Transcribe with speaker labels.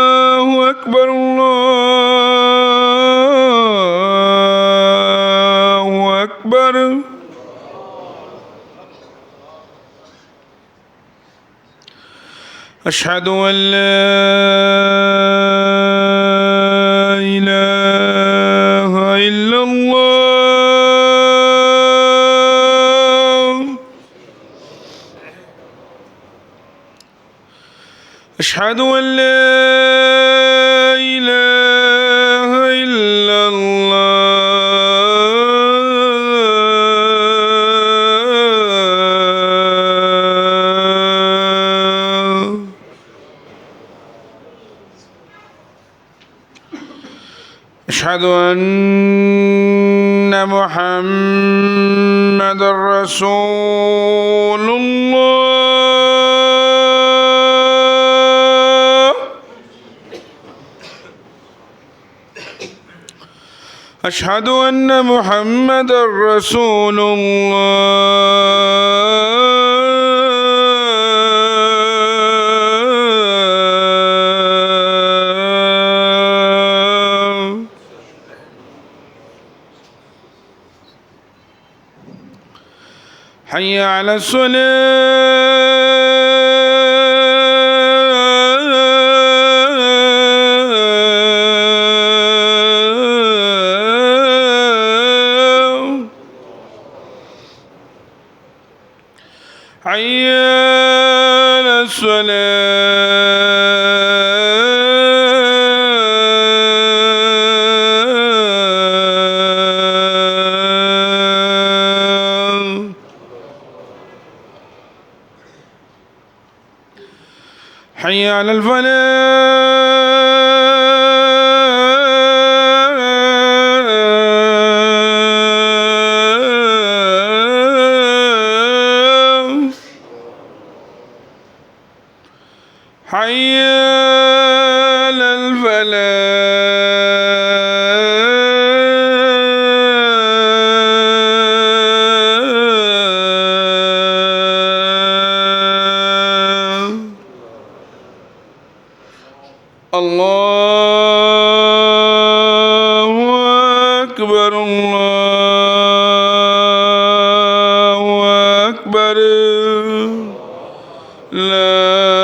Speaker 1: الله أكبر الله أكبر. أشهد أن لا إله إلا الله. أشهد أن لا إله إلا الله. أشهد أن محمدًا رسول الله. أشهد أن محمدًا رسول الله. حي على الصلاة. حي على الصلاة. حي على الفلاح. حي على الفلاح. الله أكبر الله أكبر. لا